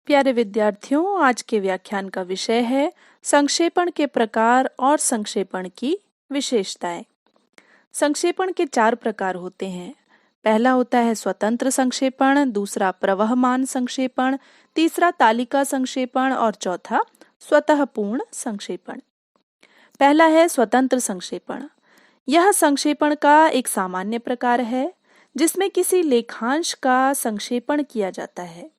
प्यारे विद्यार्थियों, आज के व्याख्यान का विषय है संक्षेपण के प्रकार और संक्षेपण की विशेषताएं। संक्षेपण के 4 प्रकार होते हैं। पहला होता है स्वतंत्र संक्षेपण, दूसरा प्रवहमान संक्षेपण, तीसरा तालिका संक्षेपण और चौथा स्वतः पूर्ण संक्षेपण। पहला है स्वतंत्र संक्षेपण। यह संक्षेपण का एक सामान्य प्रकार है जिसमें किसी लेखांश का संक्षेपण किया जाता है।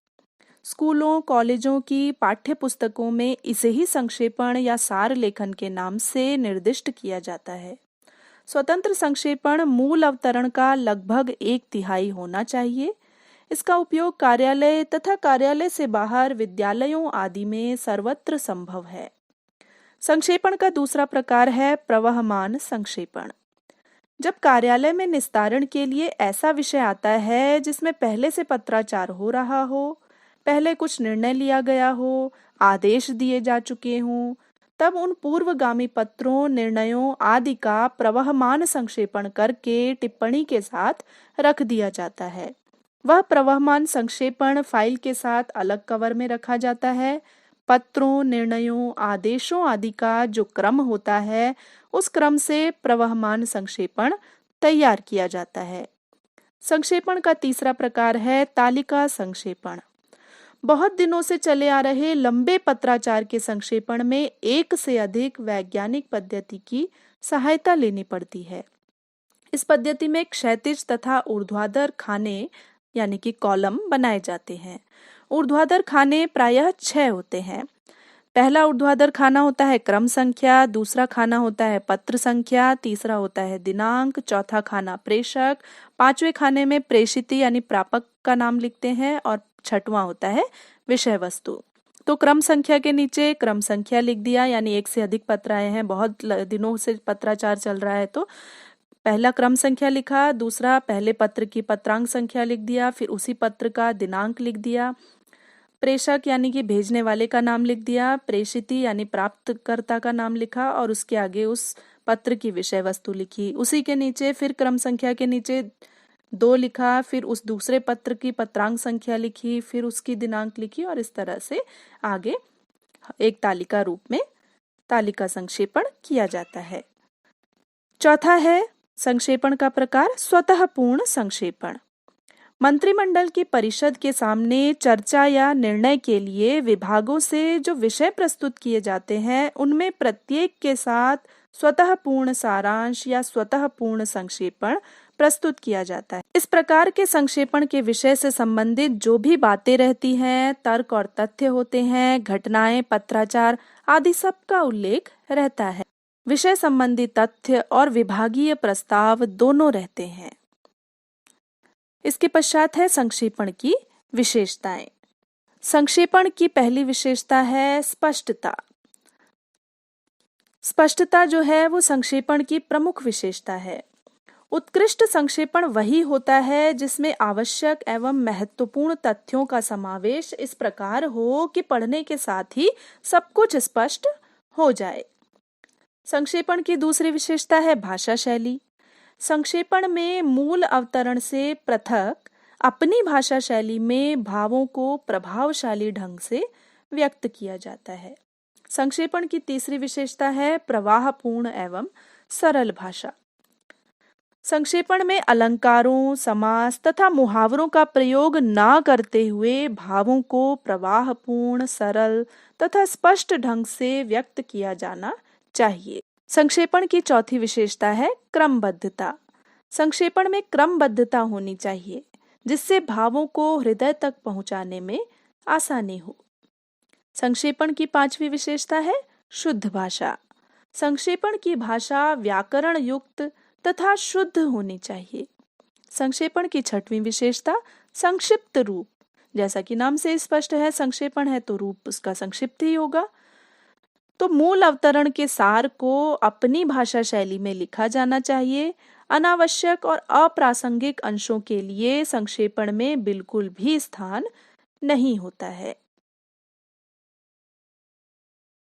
स्कूलों, कॉलेजों की पाठ्य पुस्तकों में इसे ही संक्षेपण या सार लेखन के नाम से निर्दिष्ट किया जाता है। स्वतंत्र संक्षेपण मूल अवतरण का लगभग 1/3 होना चाहिए। इसका उपयोग कार्यालय तथा कार्यालय से बाहर विद्यालयों आदि में सर्वत्र संभव है। संक्षेपण का दूसरा प्रकार है प्रवहमान संक्षेपण। जब कार्यालय में निस्तारण के लिए ऐसा विषय आता है जिसमें पहले से पत्राचार हो रहा हो, पहले कुछ निर्णय लिया गया हो, आदेश दिए जा चुके हों, तब उन पूर्वगामी पत्रों, निर्णयों आदि का प्रवहमान संक्षेपण करके टिप्पणी के साथ रख दिया जाता है। वह प्रवहमान संक्षेपण फाइल के साथ अलग कवर में रखा जाता है। पत्रों, निर्णयों, आदेशों आदि का जो क्रम होता है, उस क्रम से प्रवहमान संक्षेपण तैयार किया जाता है। संक्षेपण का तीसरा प्रकार है तालिका संक्षेपण। बहुत दिनों से चले आ रहे लंबे पत्राचार के संक्षेपण में एक से अधिक वैज्ञानिक पद्धति की सहायता लेनी पड़ती है। इस पद्धति में क्षैतिज तथा ऊर्ध्वाधर खाने यानी कि कॉलम बनाए जाते हैं। ऊर्ध्वाधर खाने प्रायः 6 होते हैं। पहला ऊर्ध्वाधर खाना होता है क्रम संख्या, दूसरा खाना होता है पत्र संख्या, तीसरा होता है दिनांक, चौथा खाना प्रेषक, 5वें खाने में प्रेषिती यानी प्रापक का नाम लिखते हैं और 6वां होता है विषय वस्तु। तो क्रम संख्या के नीचे क्रम संख्या लिख दिया, यानी एक से अधिक पत्र आए हैं, बहुत दिनों से पत्राचार चल रहा है तो पहला क्रम संख्या लिखा, दूसरा पहले पत्र की पत्रांक संख्या लिख दिया, फिर उसी पत्र का दिनांक लिख दिया, प्रेषक यानी कि भेजने वाले का नाम लिख दिया, प्रेषिती यानी प्राप्तकर्ता का नाम लिखा और उसके आगे उस पत्र की विषय वस्तु लिखी। उसी के नीचे फिर क्रम संख्या के नीचे 2 लिखा, फिर उस दूसरे पत्र की पत्रांक संख्या लिखी, फिर उसकी दिनांक लिखी और इस तरह से आगे एक तालिका रूप में तालिका संक्षेपण किया जाता है। चौथा है संक्षेपण का प्रकार स्वतः पूर्ण संक्षेपण। मंत्रिमंडल की परिषद के सामने चर्चा या निर्णय के लिए विभागों से जो विषय प्रस्तुत किए जाते हैं, उनमें प्रत्येक के साथ स्वतः पूर्ण सारांश या स्वतः पूर्ण संक्षेपण प्रस्तुत किया जाता है। इस प्रकार के संक्षेपण के विषय से संबंधित जो भी बातें रहती हैं, तर्क और तथ्य होते हैं, घटनाएं, पत्राचार आदि सब का उल्लेख रहता है। विषय संबंधी तथ्य और विभागीय प्रस्ताव दोनों रहते हैं। इसके पश्चात है संक्षेपण की विशेषताएं। संक्षेपण की पहली विशेषता है स्पष्टता। स्पष्टता जो है वो संक्षेपण की प्रमुख विशेषता है। उत्कृष्ट संक्षेपण वही होता है जिसमें आवश्यक एवं महत्वपूर्ण तथ्यों का समावेश इस प्रकार हो कि पढ़ने के साथ ही सब कुछ स्पष्ट हो जाए। संक्षेपण की दूसरी विशेषता है भाषा शैली। संक्षेपण में मूल अवतरण से पृथक अपनी भाषा शैली में भावों को प्रभावशाली ढंग से व्यक्त किया जाता है। संक्षेपण की तीसरी विशेषता है प्रवाहपूर्ण एवं सरल भाषा। संक्षेपण में अलंकारों, समास तथा मुहावरों का प्रयोग ना करते हुए भावों को प्रवाहपूर्ण, सरल तथा स्पष्ट ढंग से व्यक्त किया जाना चाहिए। संक्षेपण की चौथी विशेषता है क्रमबद्धता। संक्षेपण में क्रमबद्धता होनी चाहिए जिससे भावों को हृदय तक पहुंचाने में आसानी हो। संक्षेपण की 5वीं विशेषता है शुद्ध भाषा। संक्षेपण की भाषा व्याकरण युक्त तथा शुद्ध होनी चाहिए। संक्षेपण की 6वीं विशेषता संक्षिप्त रूप। जैसा कि नाम से स्पष्ट है, संक्षेपण है तो रूप उसका संक्षिप्त ही होगा। तो मूल अवतरण के सार को अपनी भाषा शैली में लिखा जाना चाहिए। अनावश्यक और अप्रासंगिक अंशों के लिए संक्षेपण में बिल्कुल भी स्थान नहीं होता है।